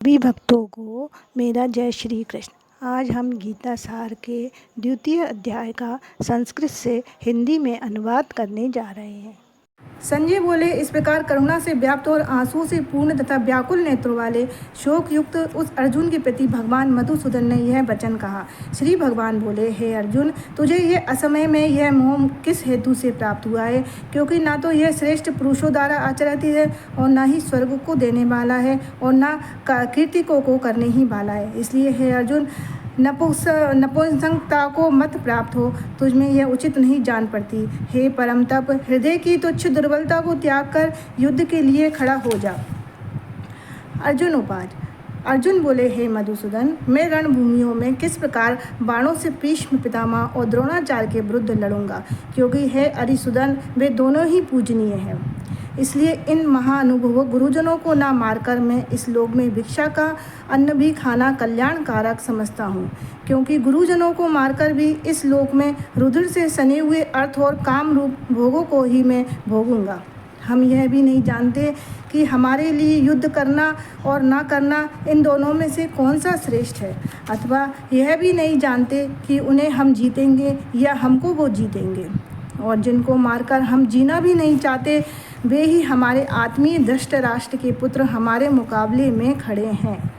सभी भक्तों को मेरा जय श्री कृष्ण। आज हम गीता सार के द्वितीय अध्याय का संस्कृत से हिंदी में अनुवाद करने जा रहे हैं। संजय बोले, इस प्रकार करुणा से व्याप्त और आंसू से पूर्ण तथा व्याकुल नेत्रों वाले शोक युक्त उस अर्जुन के प्रति भगवान मधुसूदन ने यह वचन कहा। श्री भगवान बोले, हे अर्जुन, तुझे यह असमय में यह मोह किस हेतु से प्राप्त हुआ है? क्योंकि ना तो यह श्रेष्ठ पुरुषों द्वारा आचरित है और ना ही स्वर्ग को देने वाला है और ना कीर्तिकों को करने ही वाला है। इसलिए हे अर्जुन, नपुंसकता को मत प्राप्त हो, तुझमें यह उचित नहीं जान पड़ती। हे परम तप, हृदय की तुच्छ दुर्बलता को त्याग कर युद्ध के लिए खड़ा हो जा। अर्जुन उवाच। अर्जुन बोले, हे मधुसूदन, मैं रणभूमियों में किस प्रकार बाणों से भीष्म पितामह और द्रोणाचार्य के विरुद्ध लड़ूंगा, क्योंकि हे अरिसुदन, वे दोनों ही पूजनीय हैं। इसलिए इन महाअनुभव गुरुजनों को ना मारकर मैं इस लोक में भिक्षा का अन्न भी खाना कल्याणकारक समझता हूँ, क्योंकि गुरुजनों को मारकर भी इस लोक में रुधिर से सने हुए अर्थ और काम रूप भोगों को ही मैं भोगूंगा। हम यह भी नहीं जानते कि हमारे लिए युद्ध करना और ना करना इन दोनों में से कौन सा श्रेष्ठ है, अथवा यह भी नहीं जानते कि उन्हें हम जीतेंगे या हमको वो जीतेंगे। और जिनको मारकर हम जीना भी नहीं चाहते, वे ही हमारे आत्मीय धृतराष्ट्र के पुत्र हमारे मुकाबले में खड़े हैं।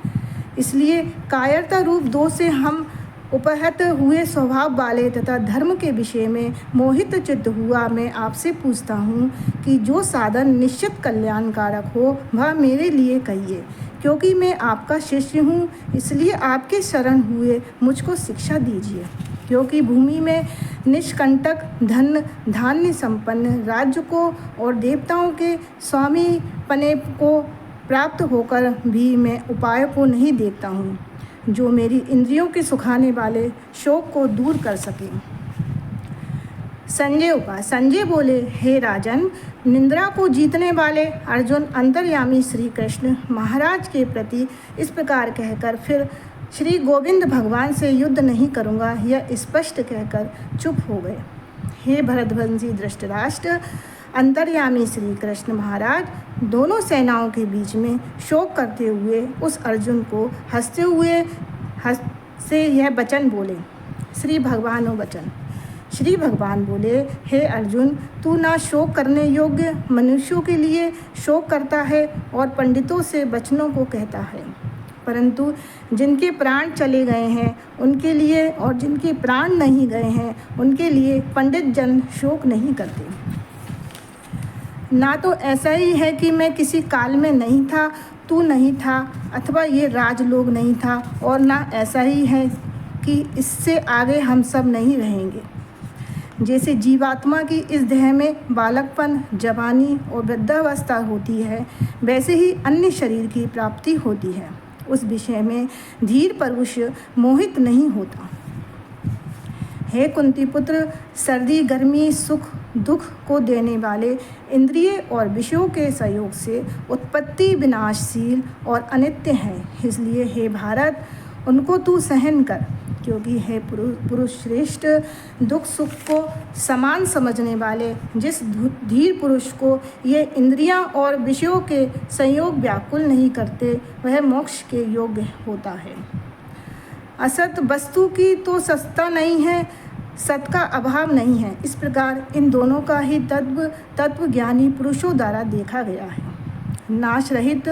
इसलिए कायरता रूप दोष से हम उपहत हुए स्वभाव वाले तथा धर्म के विषय में मोहित चित्त हुआ मैं आपसे पूछता हूँ कि जो साधन निश्चित कल्याणकारक हो वह मेरे लिए कहिए, क्योंकि मैं आपका शिष्य हूँ। इसलिए आपके शरण हुए मुझको शिक्षा दीजिए, क्योंकि भूमि में निष्कंटक धन धान्य संपन्न राज्य को और देवताओं के स्वामी पने को प्राप्त होकर भी मैं उपाय को नहीं देखता हूँ जो मेरी इंद्रियों के सुखाने वाले शोक को दूर कर सके। संजय बोले, हे राजन, निंद्रा को जीतने वाले अर्जुन अंतर्यामी श्री कृष्ण महाराज के प्रति इस प्रकार कहकर फिर श्री गोविंद भगवान से युद्ध नहीं करूँगा यह स्पष्ट कहकर चुप हो गए। हे भरतवंशी धृतराष्ट्र, अंतर्यामी श्री कृष्ण महाराज दोनों सेनाओं के बीच में शोक करते हुए उस अर्जुन को हंसते हुए से यह वचन बोले। श्री भगवान बोले, हे अर्जुन, तू ना शोक करने योग्य मनुष्यों के लिए शोक करता है और पंडितों से वचनों को कहता है, परंतु जिनके प्राण चले गए हैं उनके लिए और जिनके प्राण नहीं गए हैं उनके लिए पंडित जन शोक नहीं करते। ना तो ऐसा ही है कि मैं किसी काल में नहीं था, तू नहीं था, अथवा ये राजलोक नहीं था, और ना ऐसा ही है कि इससे आगे हम सब नहीं रहेंगे। जैसे जीवात्मा की इस देह में बालकपन, जवानी और वृद्धावस्था होती है, वैसे ही अन्य शरीर की प्राप्ति होती है। उस विषय में धीर पुरुष मोहित नहीं होता। हे कुंती पुत्र, सर्दी गर्मी सुख दुख को देने वाले इंद्रिय और विषयों के सहयोग से उत्पत्ति विनाशशील और अनित्य है। इसलिए हे भारत, उनको तू सहन कर, क्योंकि हे पुरुष श्रेष्ठ, दुख सुख को समान समझने वाले जिस धीर पुरुष को ये इंद्रियां और विषयों के संयोग व्याकुल नहीं करते, वह मोक्ष के योग्य होता है। असत वस्तु की तो सत्ता नहीं है, सत का अभाव नहीं है। इस प्रकार इन दोनों का ही तत्व ज्ञानी पुरुषों द्वारा देखा गया है। नाश रहित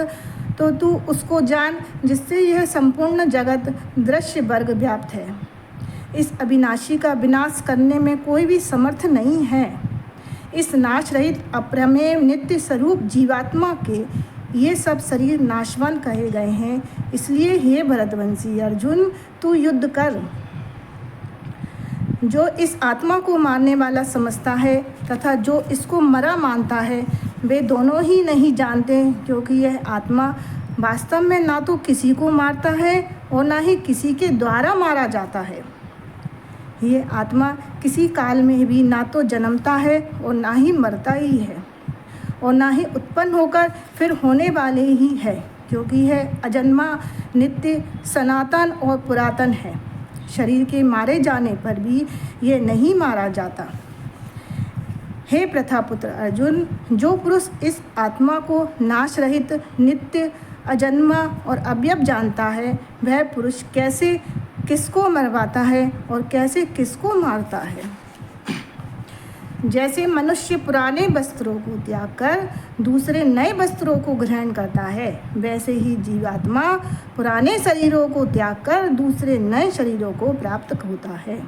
तो तू उसको जान जिससे यह संपूर्ण जगत दृश्य वर्ग व्याप्त है। इस अविनाशी का विनाश करने में कोई भी समर्थ नहीं है। इस नाश रहित अप्रमेय नित्य स्वरूप जीवात्मा के ये सब शरीर नाशवान कहे गए हैं। इसलिए हे भरतवंशी अर्जुन, तू युद्ध कर। जो इस आत्मा को मारने वाला समझता है तथा जो इसको मरा मानता है, वे दोनों ही नहीं जानते, क्योंकि यह आत्मा वास्तव में ना तो किसी को मारता है और ना ही किसी के द्वारा मारा जाता है। ये आत्मा किसी काल में भी ना तो जन्मता है और ना ही मरता ही है, और ना ही उत्पन्न होकर फिर होने वाले ही है, क्योंकि यह अजन्मा, नित्य, सनातन और पुरातन है। शरीर के मारे जाने पर भी यह नहीं मारा जाता। हे प्रथापुत्र अर्जुन, जो पुरुष इस आत्मा को नाश रहित, नित्य, अजन्मा और अव्यक्त जानता है, वह पुरुष कैसे किसको मरवाता है और कैसे किसको मारता है। जैसे मनुष्य पुराने वस्त्रों को त्याग कर दूसरे नए वस्त्रों को ग्रहण करता है, वैसे ही जीवात्मा पुराने शरीरों को त्याग कर दूसरे नए शरीरों को प्राप्त होता है।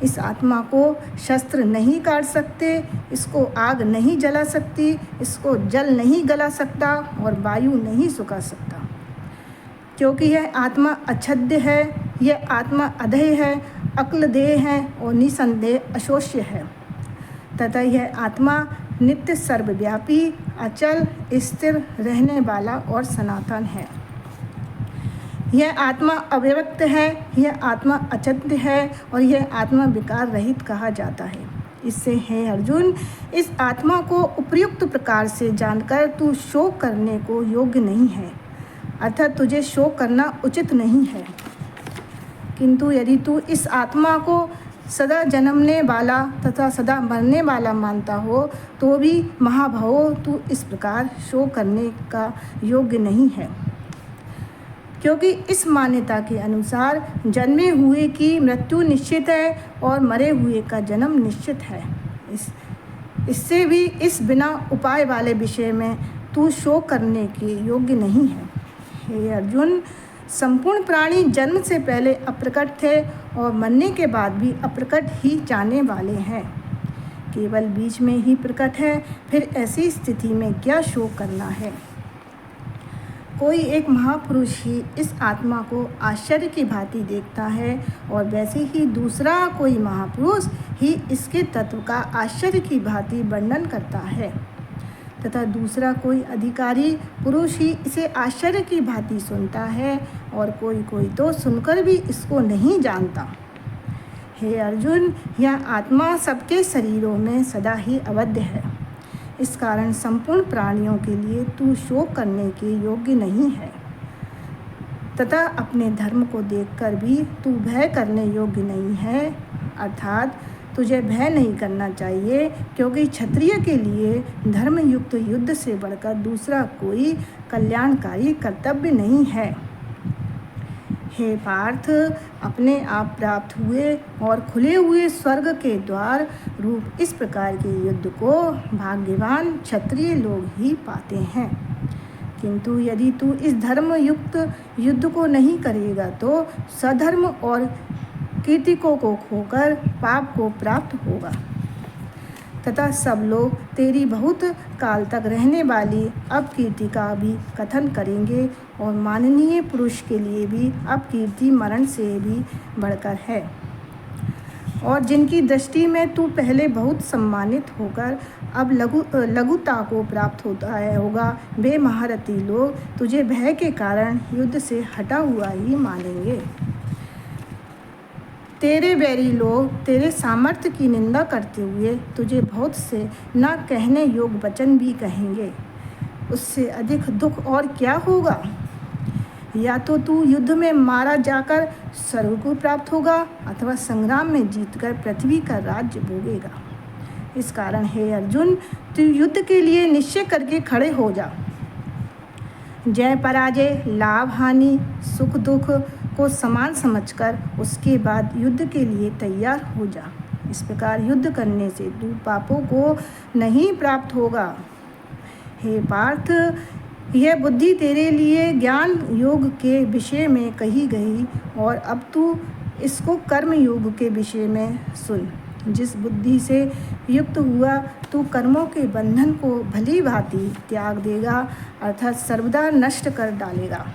इस आत्मा को शस्त्र नहीं काट सकते, इसको आग नहीं जला सकती, इसको जल नहीं गला सकता और वायु नहीं सुखा सकता, क्योंकि यह आत्मा अछद्य है, यह आत्मा अधेय है, अक्लदेह है और निसंदेह अशोष्य है तथा यह आत्मा नित्य सर्वव्यापी, अचल, स्थिर, रहने वाला और सनातन है। यह आत्मा अव्यक्त है, यह आत्मा अचिंत्य है और यह आत्मा विकार रहित कहा जाता है। इससे हे अर्जुन, इस आत्मा को उपयुक्त प्रकार से जानकर तू शोक करने को योग्य नहीं है, अर्थात तुझे शोक करना उचित नहीं है। किंतु यदि तू इस आत्मा को सदा जन्मने वाला तथा सदा मरने वाला मानता हो तो भी महाभावो तू इस प्रकार शोक करने का योग्य नहीं है, क्योंकि इस मान्यता के अनुसार जन्मे हुए की मृत्यु निश्चित है और मरे हुए का जन्म निश्चित है। इससे भी इस बिना उपाय वाले विषय में तू शोक करने के योग्य नहीं है। हे अर्जुन, संपूर्ण प्राणी जन्म से पहले अप्रकट थे और मरने के बाद भी अप्रकट ही जाने वाले हैं, केवल बीच में ही प्रकट है। फिर ऐसी स्थिति में क्या शोक करना है। कोई एक महापुरुष ही इस आत्मा को आश्चर्य की भांति देखता है और वैसे ही दूसरा कोई महापुरुष ही इसके तत्व का आश्चर्य की भांति वर्णन करता है तथा दूसरा कोई अधिकारी पुरुष ही इसे आश्चर्य की भांति सुनता है और कोई तो सुनकर भी इसको नहीं जानता। हे अर्जुन, यह आत्मा सबके शरीरों में सदा ही अवध्य है। इस कारण संपूर्ण प्राणियों के लिए तू शोक करने के योग्य नहीं है तथा अपने धर्म को देखकर भी तू भय करने योग्य नहीं है, अर्थात तुझे भय नहीं करना चाहिए, क्योंकि क्षत्रिय के लिए धर्मयुक्त युद्ध से बढ़कर दूसरा कोई कल्याणकारी कर्तव्य नहीं है। हे पार्थ, अपने आप प्राप्त हुए और खुले हुए स्वर्ग के द्वार रूप इस प्रकार के युद्ध को भाग्यवान क्षत्रिय लोग ही पाते हैं। किंतु यदि तू इस धर्मयुक्त युद्ध को नहीं करेगा तो सधर्म और कीर्तिकों को खोकर पाप को प्राप्त होगा तथा सब लोग तेरी बहुत काल तक रहने वाली अपकीर्ति का भी कथन करेंगे और माननीय पुरुष के लिए भी अपकीर्ति मरण से भी बढ़कर है। और जिनकी दृष्टि में तू पहले बहुत सम्मानित होकर अब लघुता को प्राप्त होगा, वे महारथी लोग तुझे भय के कारण युद्ध से हटा हुआ ही मानेंगे। तेरे बैरी लोग तेरे सामर्थ्य की निंदा करते हुए तुझे बहुत से न कहने योग्य वचन भी कहेंगे। उससे अधिक दुख और क्या होगा। या तो तू युद्ध में मारा जाकर स्वर्ग को प्राप्त होगा अथवा संग्राम में जीतकर पृथ्वी का राज्य भोगेगा। इस कारण हे अर्जुन, तू युद्ध के लिए निश्चय करके खड़े हो जा। जय पराजय, लाभ हानि, सुख दुख को समान समझकर उसके बाद युद्ध के लिए तैयार हो जा। इस प्रकार युद्ध करने से तू पापों को नहीं प्राप्त होगा। हे पार्थ, यह बुद्धि तेरे लिए ज्ञान योग के विषय में कही गई और अब तू इसको कर्म योग के विषय में सुन। जिस बुद्धि से युक्त हुआ तू कर्मों के बंधन को भली भांति त्याग देगा, अर्थात सर्वदा नष्ट कर डालेगा।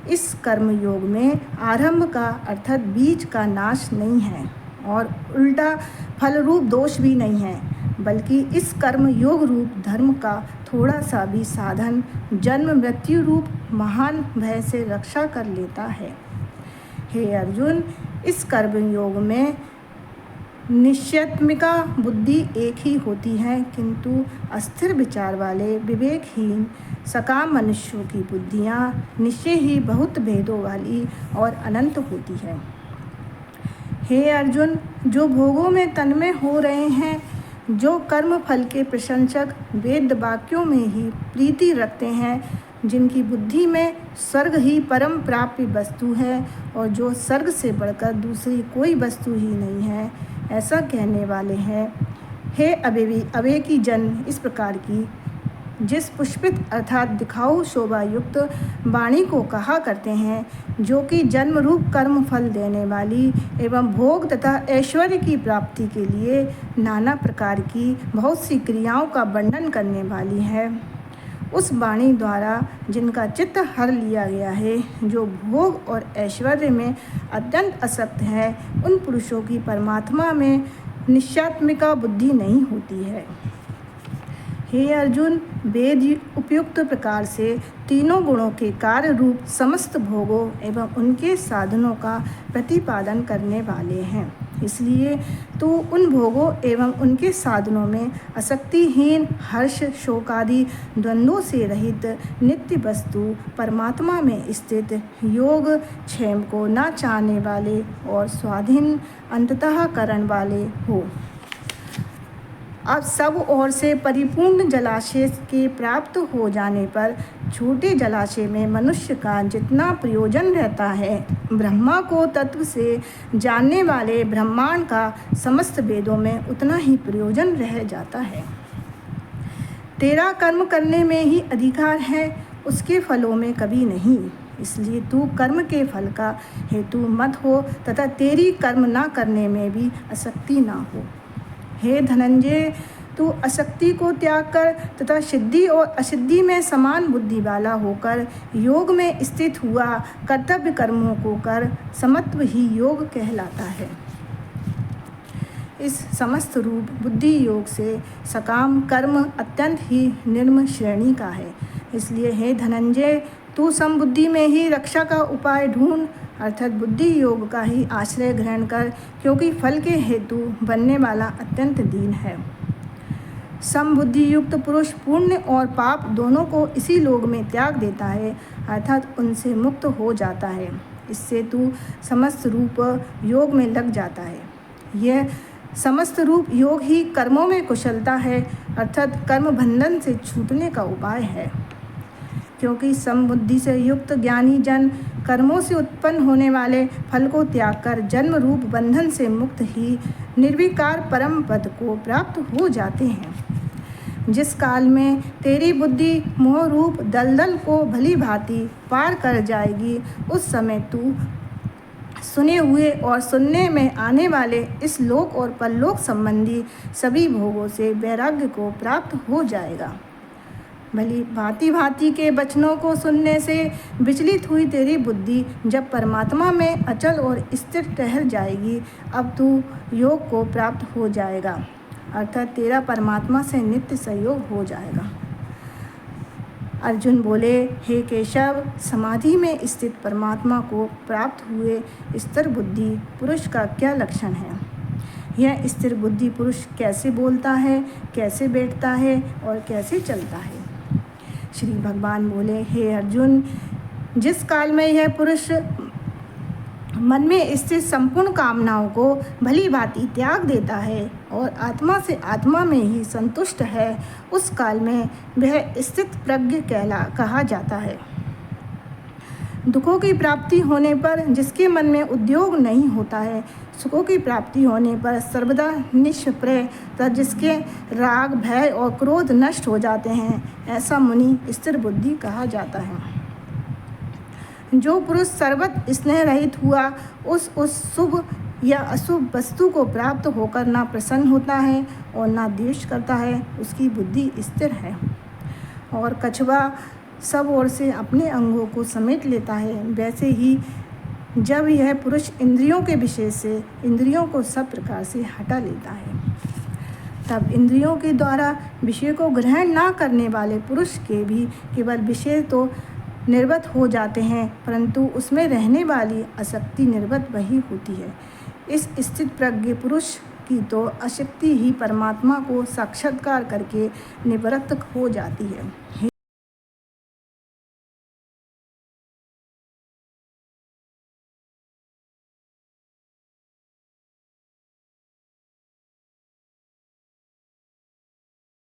इस कर्म योग में आरंभ का अर्थात बीज का नाश नहीं है और उल्टा फल रूप दोष भी नहीं है, बल्कि इस कर्म योग रूप धर्म का थोड़ा सा भी साधन जन्म मृत्यु रूप महान भय से रक्षा कर लेता है। हे अर्जुन, इस कर्म योग में निश्चयात्मिका बुद्धि एक ही होती है, किंतु अस्थिर विचार वाले विवेकहीन सकाम मनुष्यों की बुद्धियाँ निश्चय ही बहुत भेदों वाली और अनंत होती है। हे अर्जुन, जो भोगों में तन्मय हो रहे हैं, जो कर्म फल के प्रशंसक वेद वाक्यों में ही प्रीति रखते हैं, जिनकी बुद्धि में स्वर्ग ही परम प्राप्य वस्तु है और जो स्वर्ग से बढ़कर दूसरी कोई वस्तु ही नहीं है, ऐसा कहने वाले हैं। हे अवेकी जन, इस प्रकार की जिस पुष्पित अर्थात दिखाऊ शोभा युक्त वाणी को कहा करते हैं, जो कि जन्म रूप कर्म फल देने वाली एवं भोग तथा ऐश्वर्य की प्राप्ति के लिए नाना प्रकार की बहुत सी क्रियाओं का वर्णन करने वाली है, उस वाणी द्वारा जिनका चित्त हर लिया गया है, जो भोग और ऐश्वर्य में अत्यंत आसक्त है, उन पुरुषों की परमात्मा में निश्चयात्मिका बुद्धि नहीं होती है। हे अर्जुन, वेद उपयुक्त प्रकार से तीनों गुणों के कार्य रूप समस्त भोगों एवं उनके साधनों का प्रतिपादन करने वाले हैं। इसलिए तू उन भोगों एवं उनके साधनों में आसक्तिहीन, हर्ष शोक आदि द्वंद्वों से रहित नित्य वस्तु परमात्मा में स्थित योग क्षेम को न चाहने वाले और स्वाधीन अंतःकरण वाले हो। अब सब ओर से परिपूर्ण जलाशय के प्राप्त हो जाने पर छोटे जलाशय में मनुष्य का जितना प्रयोजन रहता है, ब्रह्मा को तत्व से जानने वाले ब्रह्मांड का समस्त वेदों में उतना ही प्रयोजन रह जाता है। तेरा कर्म करने में ही अधिकार है, उसके फलों में कभी नहीं। इसलिए तू कर्म के फल का हेतु मत हो तथा तेरी कर्म न करने में भी आसक्ति न हो। हे धनंजय, तू आसक्ति को त्याग कर तथा सिद्धि और असिद्धि में समान बुद्धि वाला होकर योग में स्थित हुआ कर्तव्य कर्मों को कर, समत्व ही योग कहलाता है। इस समस्त रूप बुद्धि योग से सकाम कर्म अत्यंत ही निर्म श्रेणी का है। इसलिए हे धनंजय, तू समबुद्धि में ही रक्षा का उपाय ढूंढ, अर्थात बुद्धि योग का ही आश्रय ग्रहण कर, क्योंकि फल के हेतु बनने वाला अत्यंत दीन है। समबुद्धि युक्त पुरुष पुण्य और पाप दोनों को इसी लोक में त्याग देता है, अर्थात उनसे मुक्त हो जाता है। इससे तू समस्त रूप योग में लग जाता है। यह समस्त रूप योग ही कर्मों में कुशलता है, अर्थात कर्म बंधन से छूटने का उपाय है। क्योंकि समबुद्धि से युक्त ज्ञानी जन कर्मों से उत्पन्न होने वाले फल को त्याग कर जन्म रूप बंधन से मुक्त ही निर्विकार परम पद को प्राप्त हो जाते हैं। जिस काल में तेरी बुद्धि मोह रूप दलदल को भली भांति पार कर जाएगी, उस समय तू सुने हुए और सुनने में आने वाले इस लोक और परलोक संबंधी सभी भोगों से वैराग्य को प्राप्त हो जाएगा। भली भांति भांति के वचनों को सुनने से विचलित हुई तेरी बुद्धि जब परमात्मा में अचल और स्थिर ठहर जाएगी, अब तू योग को प्राप्त हो जाएगा, अर्थात तेरा परमात्मा से नित्य सहयोग हो जाएगा। अर्जुन बोले, हे केशव, समाधि में स्थित परमात्मा को प्राप्त हुए स्थिर बुद्धि पुरुष का क्या लक्षण है? यह स्थिर बुद्धि पुरुष कैसे बोलता है, कैसे बैठता है और कैसे चलता है? श्री भगवान बोले, हे अर्जुन, जिस काल में यह पुरुष मन में स्थित संपूर्ण कामनाओं को भली भांति त्याग देता है और आत्मा से आत्मा में ही संतुष्ट है, उस काल में वह स्थित प्रज्ञ कहा जाता है। दुखों की प्राप्ति होने पर जिसके मन में उद्योग नहीं होता है, सुखों की प्राप्ति होने पर सर्वदा निष्प्रय तथा जिसके राग भय और क्रोध नष्ट हो जाते हैं, ऐसा मुनि स्थिर बुद्धि कहा जाता है। जो पुरुष सर्वत स्नेह रहित हुआ उस शुभ या अशुभ वस्तु को प्राप्त होकर ना प्रसन्न होता है और ना द्वेष करता है, उसकी बुद्धि स्थिर है। और कछुआ सब ओर से अपने अंगों को समेट लेता है, वैसे ही जब यह पुरुष इंद्रियों के विषय से इंद्रियों को सब प्रकार से हटा लेता है, तब इंद्रियों के द्वारा विषय को ग्रहण ना करने वाले पुरुष के भी केवल विषय तो निर्वत हो जाते हैं, परंतु उसमें रहने वाली आसक्ति निर्वत वही होती है। इस स्थित प्रज्ञ पुरुष की तो आसक्ति ही परमात्मा को साक्षात्कार करके निवृत्त हो जाती है।